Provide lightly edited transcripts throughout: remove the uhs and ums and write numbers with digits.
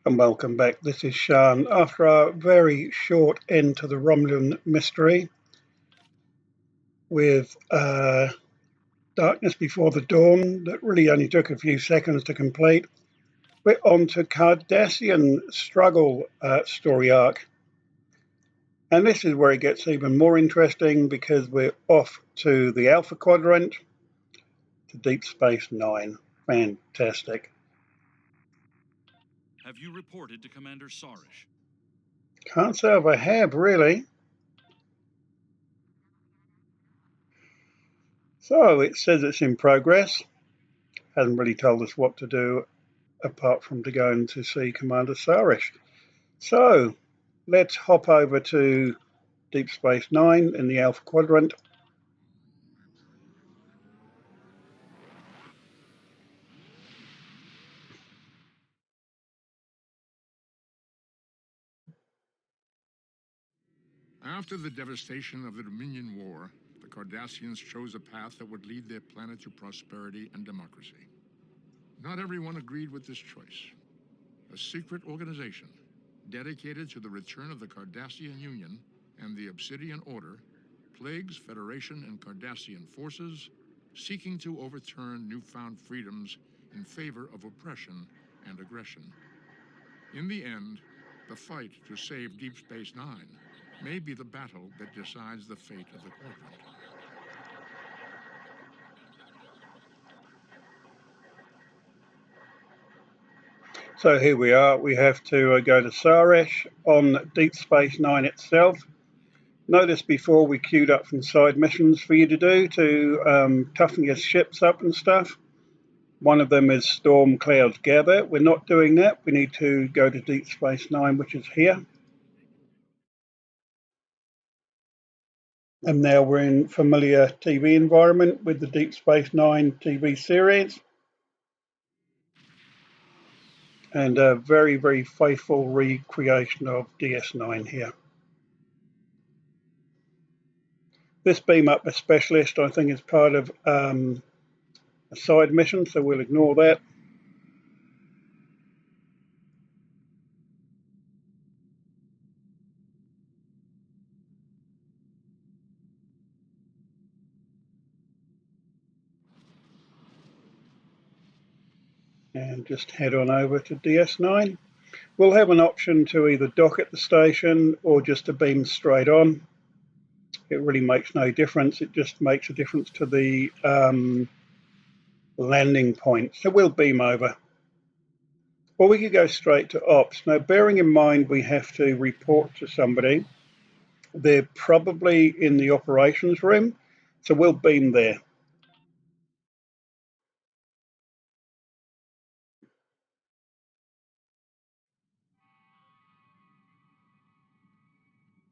And welcome back. This is Sean. After a very short end to the Romulan mystery with Darkness Before the Dawn, that really only took a few seconds to complete, we're on to Cardassian struggle story arc. And this is where it gets even more interesting because we're off to the Alpha Quadrant, to Deep Space Nine. Fantastic. Have you reported to Commander Sarish? Can't say if I have, really. So it says it's in progress. Hasn't really told us what to do apart from to go in to see Commander Sarish. So let's hop over to Deep Space Nine in the Alpha Quadrant. After the devastation of the Dominion War, the Cardassians chose a path that would lead their planet to prosperity and democracy. Not everyone agreed with this choice. A secret organization dedicated to the return of the Cardassian Union and the Obsidian Order plagues Federation and Cardassian forces, seeking to overturn newfound freedoms in favor of oppression and aggression. In the end, the fight to save Deep Space Nine may be the battle that decides the fate of the quadrant. So here we are. We have to go to Sarish on Deep Space Nine itself. Notice before we queued up some side missions for you to do to toughen your ships up and stuff. One of them is Storm Clouds Gather. We're not doing that. We need to go to Deep Space Nine, which is here. And now we're in familiar TV environment with the Deep Space Nine TV series. And a very, very faithful recreation of DS9 here. This beam up a specialist, I think, is part of a side mission, so we'll ignore that. And just head on over to DS9. We'll have an option to either dock at the station or just to beam straight on. It really makes no difference. It just makes a difference to the landing point. So we'll beam over. Or we could go straight to ops. Now, bearing in mind we have to report to somebody, they're probably in the operations room, so we'll beam there.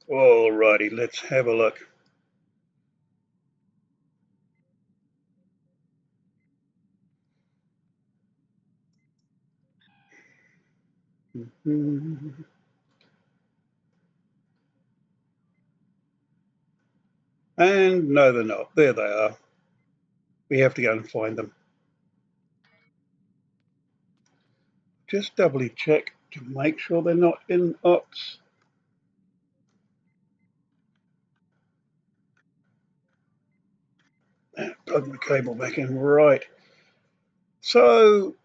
Alrighty, let's have a look. And no, they're not. There they are. We have to go and find them. Just doubly check to make sure they're not in ops. Plug the cable back in. Right. So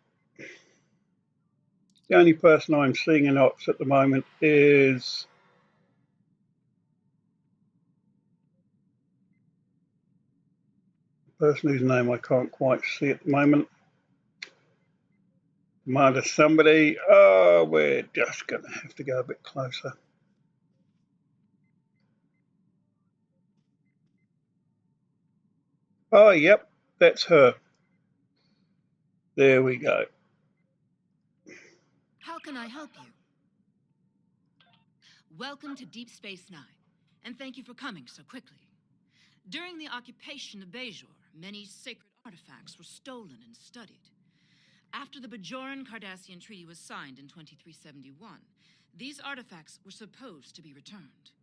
the only person I'm seeing in ops at the moment is the person whose name I can't quite see at the moment. Commander somebody. Oh, we're just going to have to go a bit closer. Oh, yep, that's her. There we go. How can I help you? Welcome to Deep Space Nine, and thank you for coming so quickly. During the occupation of Bajor, many sacred artifacts were stolen and studied. After the Bajoran Cardassian Treaty was signed in 2371, these artifacts were supposed to be returned.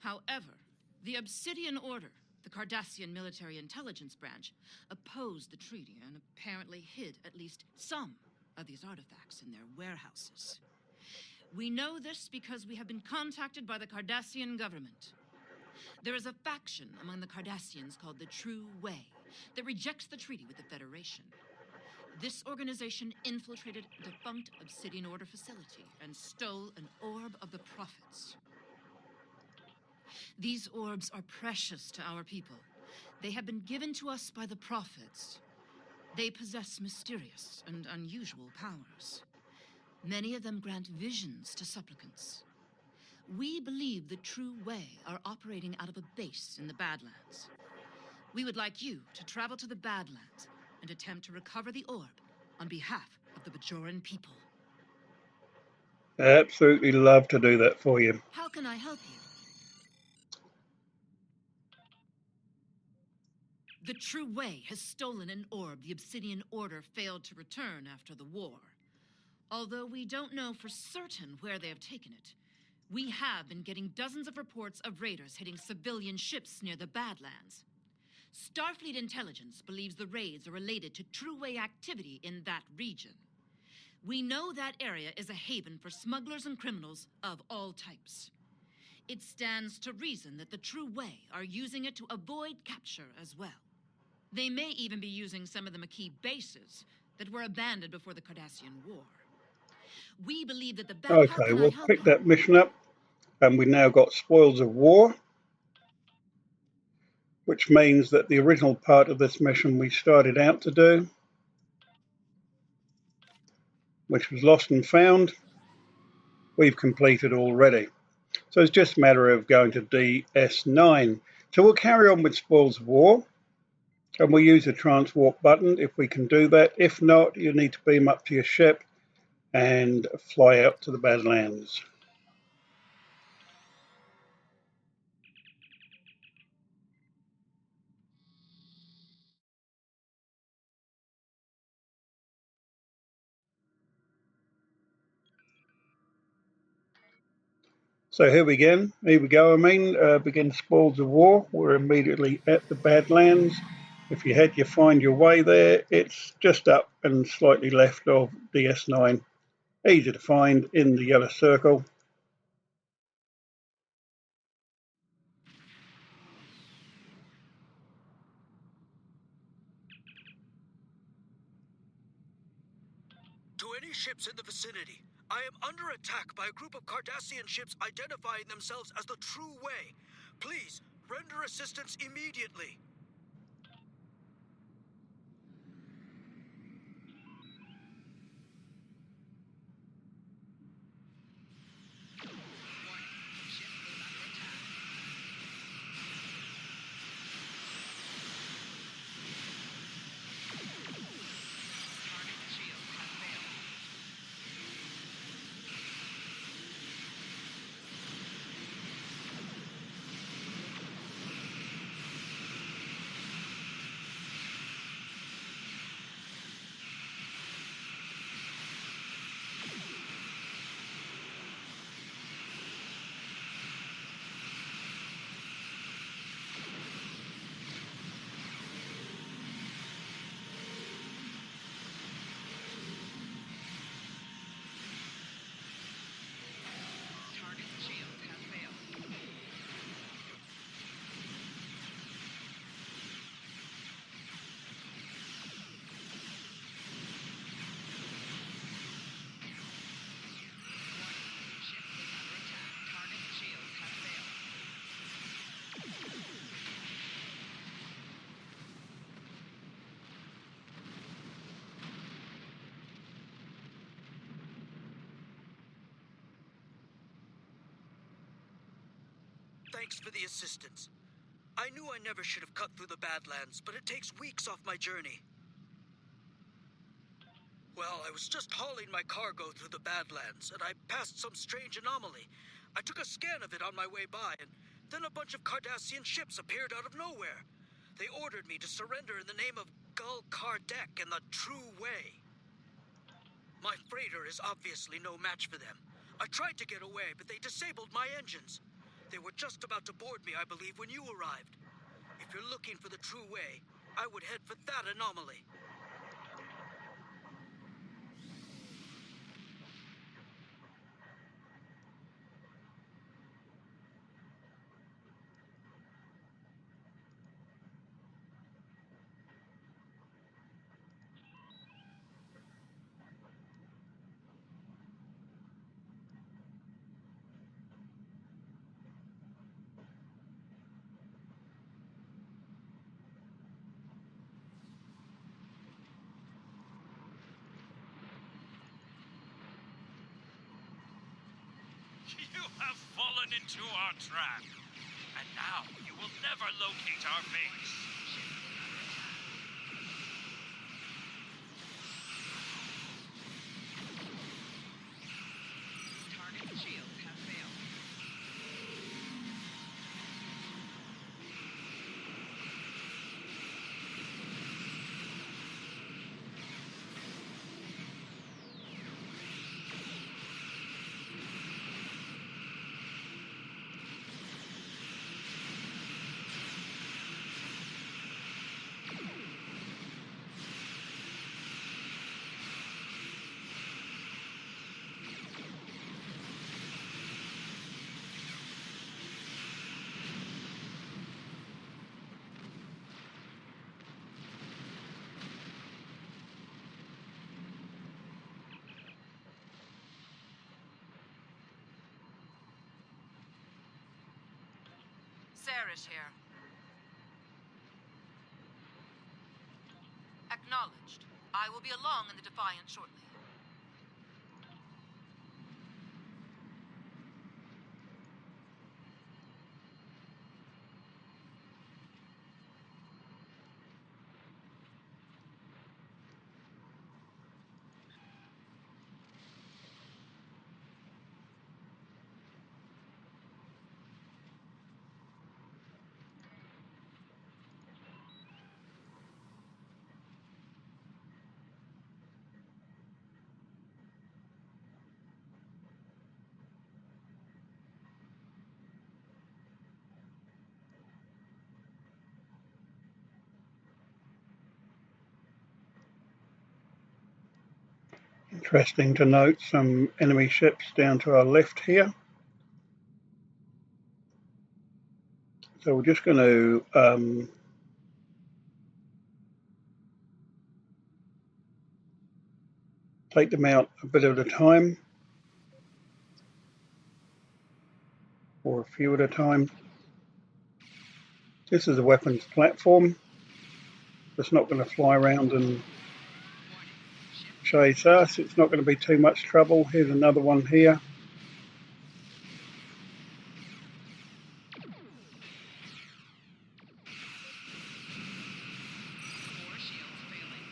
However, the Obsidian Order, the Cardassian military intelligence branch, opposed the treaty and apparently hid at least some of these artifacts in their warehouses. We know this because we have been contacted by the Cardassian government. There is a faction among the Cardassians called the True Way that rejects the treaty with the Federation. This organization infiltrated a defunct Obsidian Order facility and stole an orb of the Prophets. These orbs are precious to our people. They have been given to us by the Prophets. They possess mysterious and unusual powers. Many of them grant visions to supplicants. We believe the True Way are operating out of a base in the Badlands. We would like you to travel to the Badlands and attempt to recover the orb on behalf of the Bajoran people. I absolutely love to do that for you. How can I help you? The True Way has stolen an orb the Obsidian Order failed to return after the war. Although we don't know for certain where they have taken it, we have been getting dozens of reports of raiders hitting civilian ships near the Badlands. Starfleet intelligence believes the raids are related to True Way activity in that region. We know that area is a haven for smugglers and criminals of all types. It stands to reason that the True Way are using it to avoid capture as well. They may even be using some of the Maquis bases that were abandoned before the Cardassian War. We believe that the Okay, we'll pick that mission up, and we now got Spoils of War, which means that the original part of this mission we started out to do, which was Lost and Found, we've completed already. So it's just a matter of going to DS9. So we'll carry on with Spoils of War, and we'll use the transwarp button if we can do that. If not, you need to beam up to your ship and fly out to the Badlands. So here we go. Begin Spoils of War. We're immediately at the Badlands. If you find your way there, it's just up and slightly left of DS9. Easy to find in the yellow circle. To any ships in the vicinity, I am under attack by a group of Cardassian ships identifying themselves as the True Way. Please, render assistance immediately. Thanks for the assistance. I knew I never should have cut through the Badlands, but it takes weeks off my journey. Well, I was just hauling my cargo through the Badlands, and I passed some strange anomaly. I took a scan of it on my way by, and then a bunch of Cardassian ships appeared out of nowhere. They ordered me to surrender in the name of Gul Kardec and the True Way. My freighter is obviously no match for them. I tried to get away, but they disabled my engines. They were just about to board me, I believe, when you arrived. If you're looking for the True Way, I would head for that anomaly. You have fallen into our trap. And now you will never locate our base. Target shields have failed. Sarah's here. Acknowledged. I will be along in the Defiant shortly. Interesting to note some enemy ships down to our left here. So we're just going to take them out a bit at a time, or a few at a time. This is a weapons platform. It's not going to fly around and chase us. It's not going to be too much trouble. Here's another one here. Core shields failing.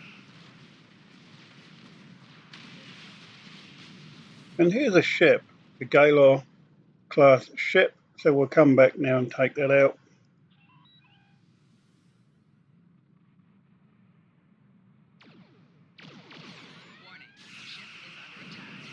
And here's a ship, the Gaylor class ship. So we'll come back now and take that out. Warning. Ship is under attack.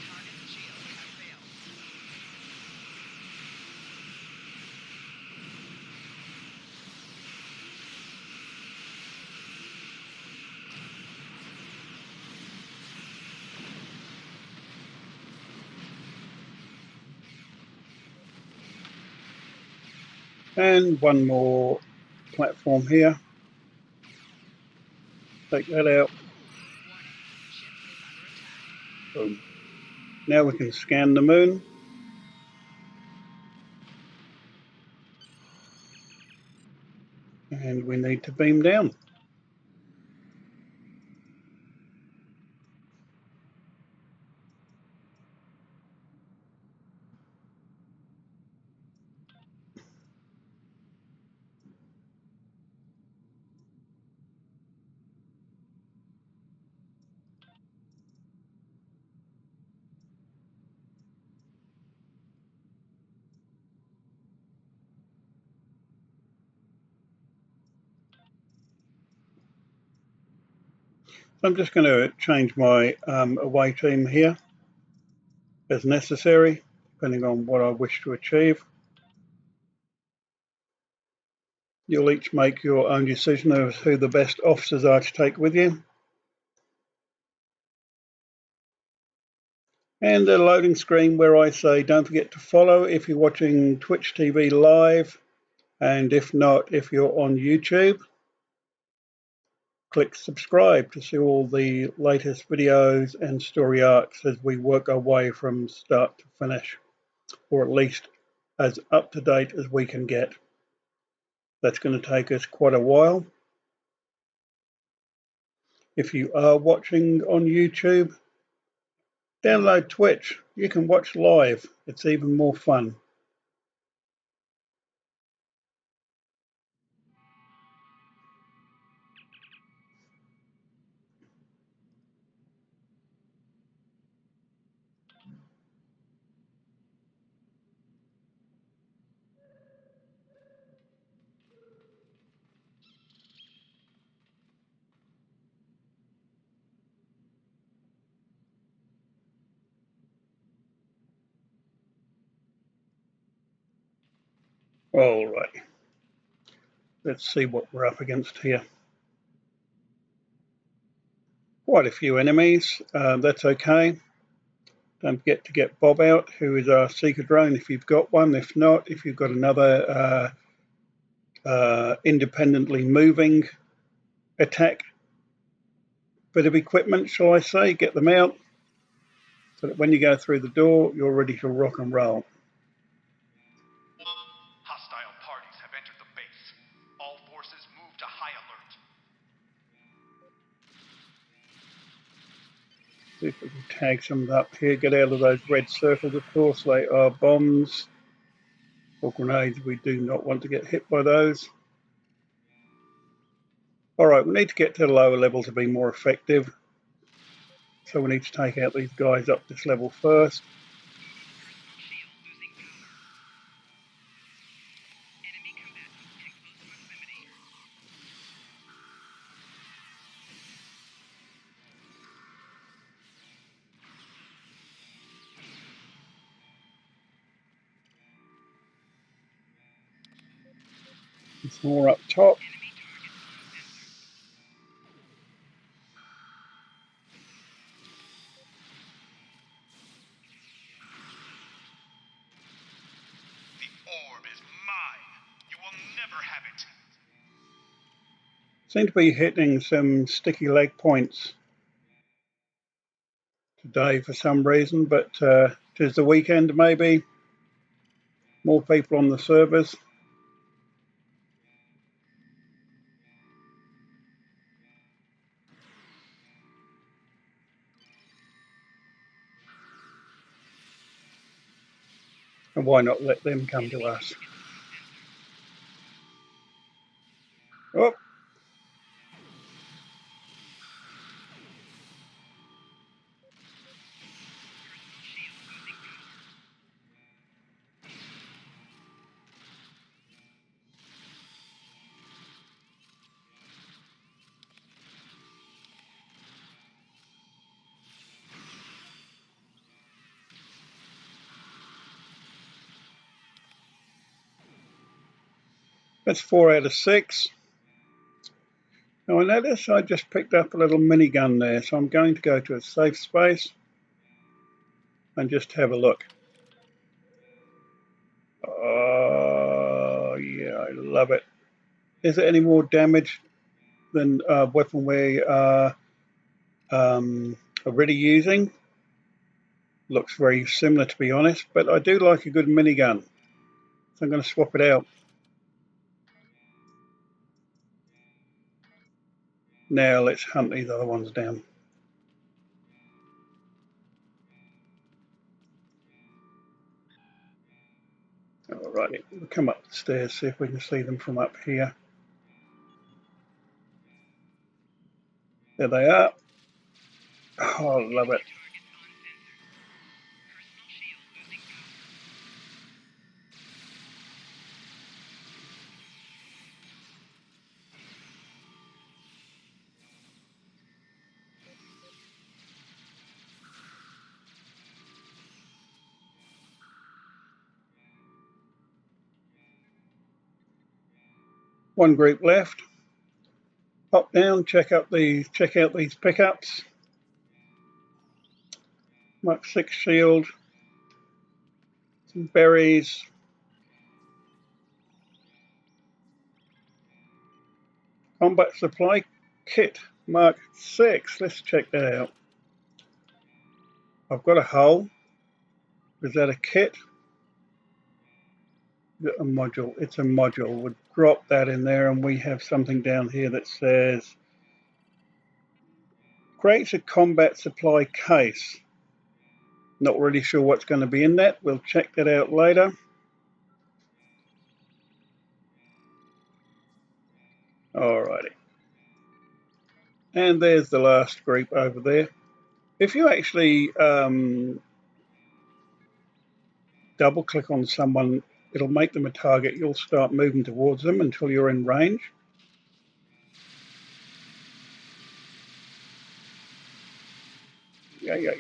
Target shields have failed. And one more platform here. Take that out. Warning. Ship is under attack. Boom. Now we can scan the moon. And we need to beam down. I'm just going to change my away team here as necessary, depending on what I wish to achieve. You'll each make your own decision of who the best officers are to take with you. And a loading screen where I say don't forget to follow if you're watching Twitch TV live, and if not, if you're on YouTube. click subscribe to see all the latest videos and story arcs as we work our way from start to finish, or at least as up to date as we can get. That's going to take us quite a while. If you are watching on YouTube, download Twitch. You can watch live. It's even more fun. All right. Let's see what we're up against here. Quite a few enemies. That's okay. Don't forget to get Bob out, who is our seeker drone if you've got one. If not, if you've got another independently moving attack bit of equipment, shall I say, get them out so that when you go through the door, you're ready to rock and roll. Hostile parties have entered the base. All forces move to high alert. See if we can tag some up here. Get out of those red circles, of course. They are bombs or grenades. We do not want to get hit by those. All right, we need to get to the lower level to be more effective. So we need to take out these guys up this level first. Shield losing power. Enemy combatants in close proximity. It's more up top. Enemy targets on sensor. The orb is mine. You will never have it. Seem to be hitting some sticky leg points today for some reason, but tis the weekend maybe. More people on the servers. And why not let them come to us? Oh, Shield losing power. that's 4 out of 6. Now I notice I just picked up a little minigun there, so I'm going to go to a safe space and just have a look. Oh, yeah, I love it. Is it any more damage than a weapon we are already using? Looks very similar, to be honest, but I do like a good minigun, so I'm going to swap it out. Now let's hunt these other ones down. Alrighty, we'll come up the stairs, see if we can see them from up here. There they are. Oh, I love it. Targets on sensor. Personal shield losing power. One group left. Pop down, check out these pickups. Mark 6 shield, some berries. Combat supply Kit Mark 6. Let's check that out. I've got a hull. Is that a kit? Is it a module? It's a module. We'll drop that in there, and we have something down here that says creates a combat supply case. Not really sure what's going to be in that. We'll check that out later. Alrighty. And there's the last group over there. If you actually double click on someone, it'll make them a target. You'll start moving towards them until you're in range. Yeah.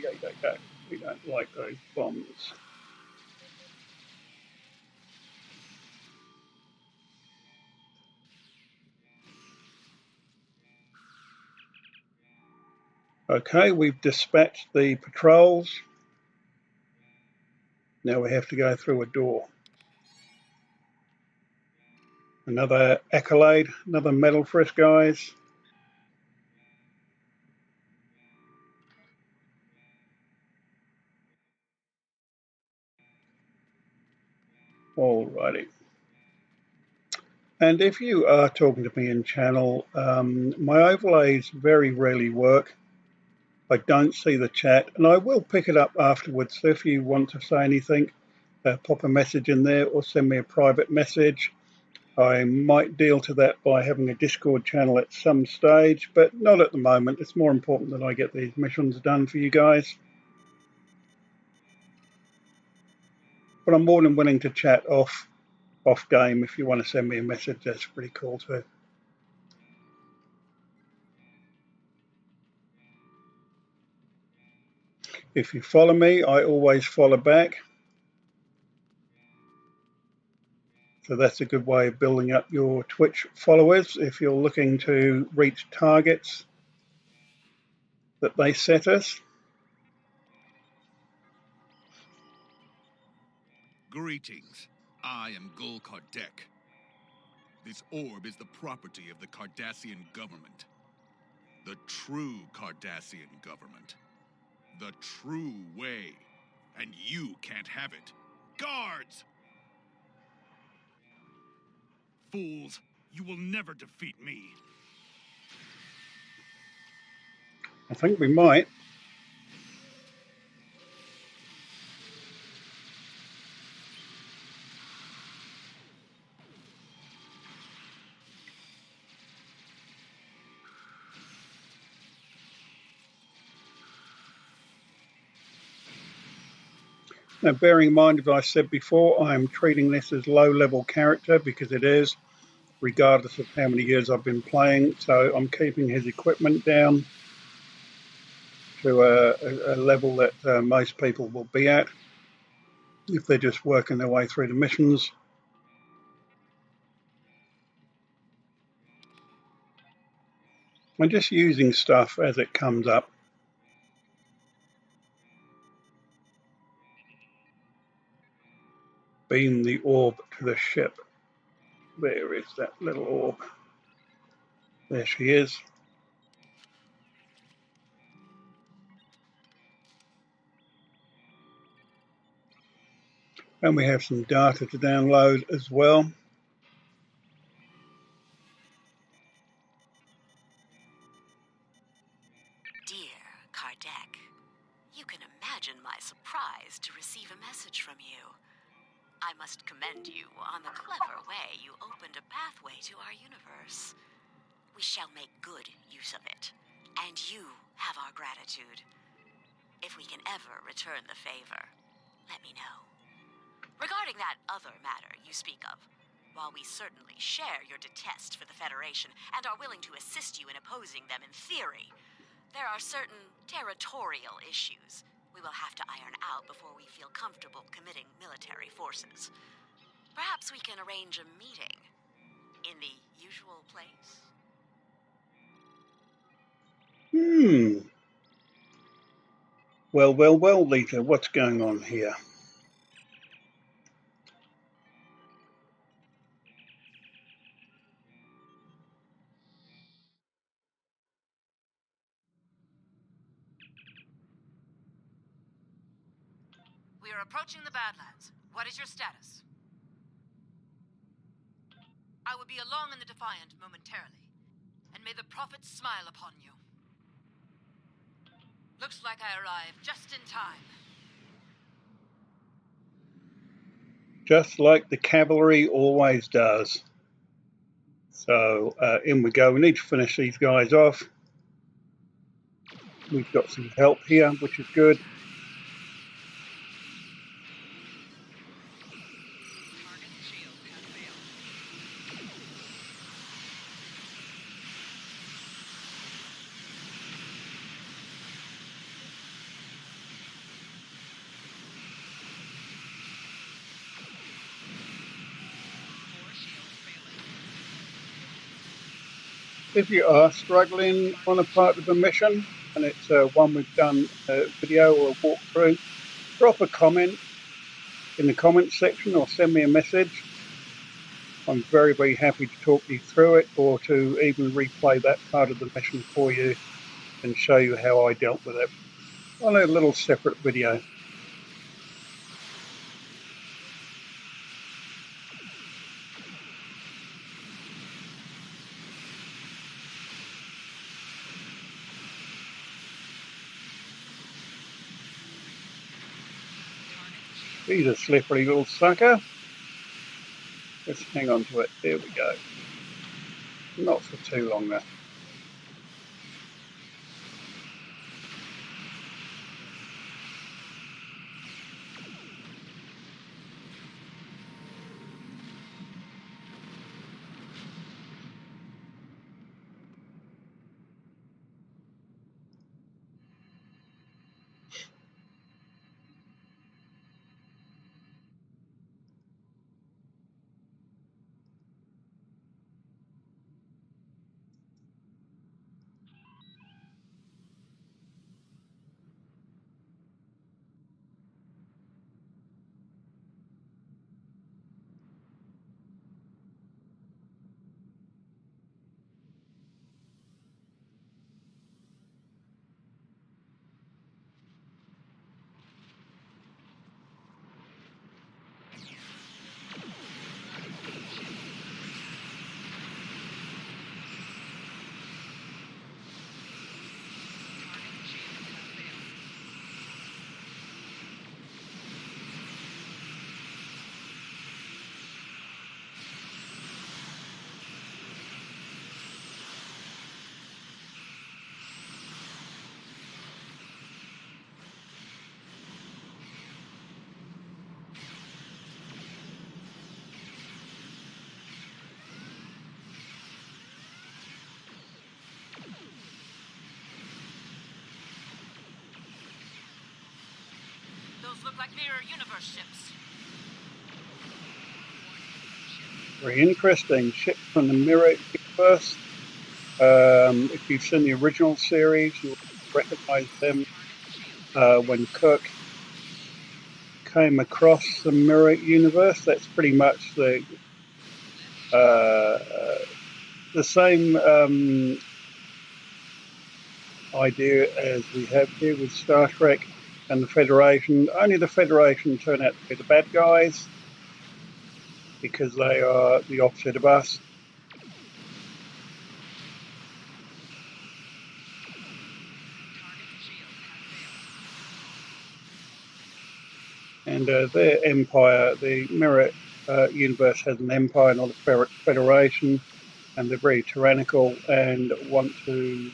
We don't like those bombs. Okay, we've dispatched the patrols. Now we have to go through a door. Another accolade, another medal for us, guys. Alrighty. And if you are talking to me in channel, my overlays very rarely work. I don't see the chat, and I will pick it up afterwards. So if you want to say anything, pop a message in there or send me a private message. I might deal to that by having a Discord channel at some stage, but not at the moment. It's more important that I get these missions done for you guys. But I'm more than willing to chat off game. If you want to send me a message, that's pretty cool too. If you follow me, I always follow back. So that's a good way of building up your Twitch followers if you're looking to reach targets that they set us. Greetings. I am Gul Kardec. This orb is the property of the Cardassian government. The true Cardassian government. The true way. And you can't have it. Guards! Fools, you will never defeat me. I think we might. Now, bearing in mind, as I said before, I'm treating this as low-level character because it is, regardless of how many years I've been playing. So I'm keeping his equipment down to a level that most people will be at if they're just working their way through the missions. I'm just using stuff as it comes up. Beam the orb to the ship. There is that little orb. There she is. And we have some data to download as well. Dear Kardec, you can imagine my surprise to receive a message from you. I must commend you on the clever way you opened a pathway to our universe. We shall make good use of it, and you have our gratitude. If we can ever return the favor, let me know. Regarding that other matter you speak of, while we certainly share your detest for the Federation and are willing to assist you in opposing them in theory, there are certain territorial issues we will have to iron out before we feel comfortable committing military forces. Perhaps we can arrange a meeting in the usual place? Well, Lita, what's going on here? We are approaching the Badlands. What is your status? I will be along in the Defiant momentarily, and may the prophets smile upon you. Looks like I arrived just in time. Just like the cavalry always does. So in we go. We need to finish these guys off. We've got some help here, which is good. Target's shield has failed. Core shield failing. If you are struggling on a part of a mission, and it's one we've done a video or a walkthrough, drop a comment in the comments section or send me a message. I'm very, very happy to talk you through it, or to even replay that part of the mission for you and show you how I dealt with it on a little separate video. He's a slippery little sucker. Let's hang on to it. There we go. Not for too long though. Target's shield has failed. Those look like mirror universe ships. Very interesting. Ships from the Mirror Universe. If you've seen the original series, you'll recognize them when Kirk came across the Mirror Universe. That's pretty much the same idea as we have here with Star Trek and the Federation. Only the Federation turn out to be the bad guys, because they are the opposite of us. Target's shield has failed. And their empire, the Mirror Universe, has an empire, not a federation, and they're very tyrannical and want to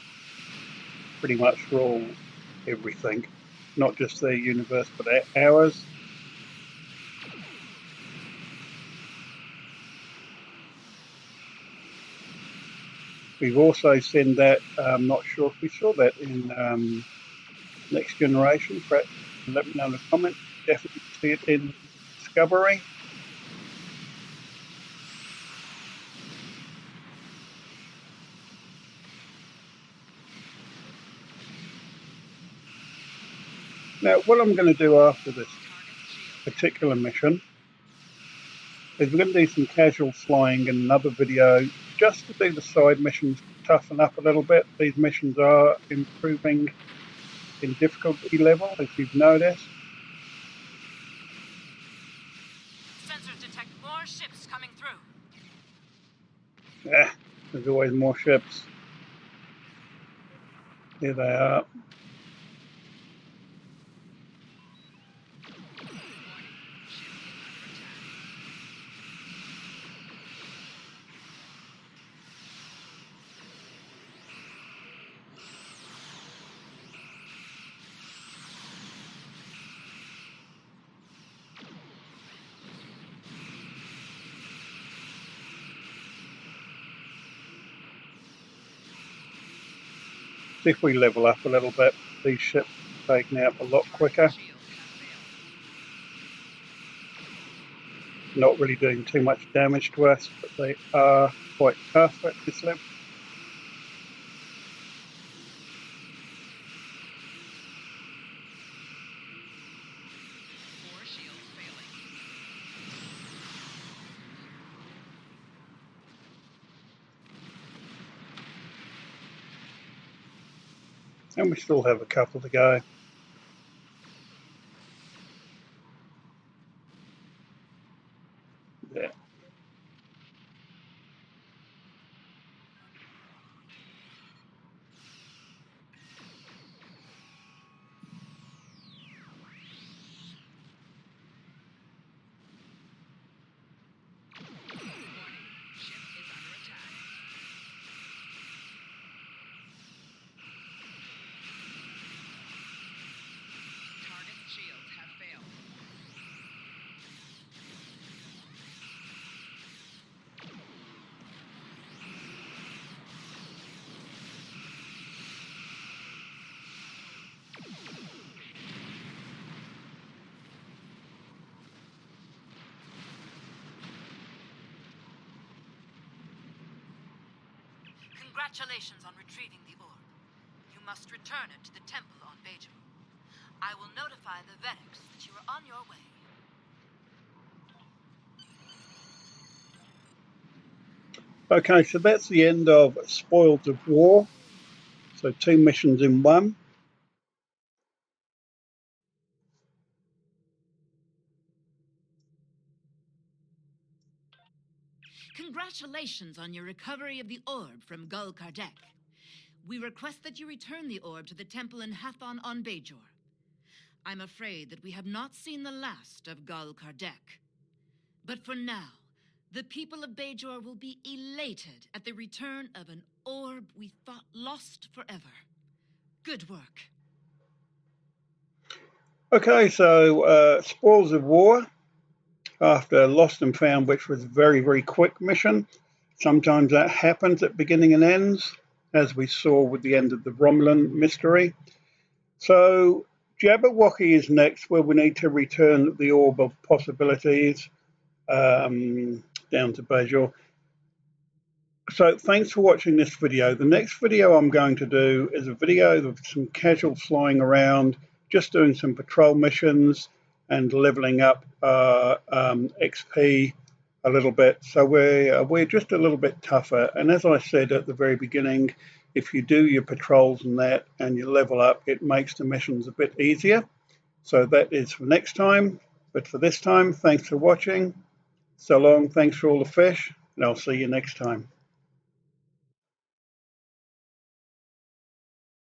pretty much rule everything, not just their universe but ours. We've also seen that, I'm not sure if we saw that in Next Generation. Perhaps let me know in the comments. Definitely see it in Discovery. Now, what I'm going to do after this particular mission is we're going to do some casual flying in another video, just to do the side missions, toughen up a little bit. These missions are improving in difficulty level, as you've noticed. ships coming through. Yeah, there's always more ships. Here they are. See if we level up a little bit. These ships are taken out a lot quicker. Not really doing too much damage to us, but they are quite tough at this level. And we still have a couple to go. Yeah. Congratulations on retrieving the orb. You must return it to the temple on Bajor. I will notify the Vedics that you are on your way. Okay, so that's the end of Spoils of War. So 2 missions in one. Congratulations on your recovery of the orb from Gul Kardec. We request that you return the orb to the temple in Hathon on Bajor. I'm afraid that we have not seen the last of Gul Kardec. But for now, the people of Bajor will be elated at the return of an orb we thought lost forever. Good work. Okay, so Spoils of War, after Lost and Found, which was a very, very quick mission. Sometimes that happens at beginning and ends, as we saw with the end of the Romulan mystery. So Jabberwocky is next, where we need to return the Orb of Possibilities down to Bajor. So thanks for watching this video. The next video I'm going to do is a video of some casual flying around, just doing some patrol missions and leveling up XP a little bit. So we're just a little bit tougher. And as I said at the very beginning, if you do your patrols and that and you level up, it makes the missions a bit easier. So that is for next time. But for this time, thanks for watching. So long, thanks for all the fish, and I'll see you next time.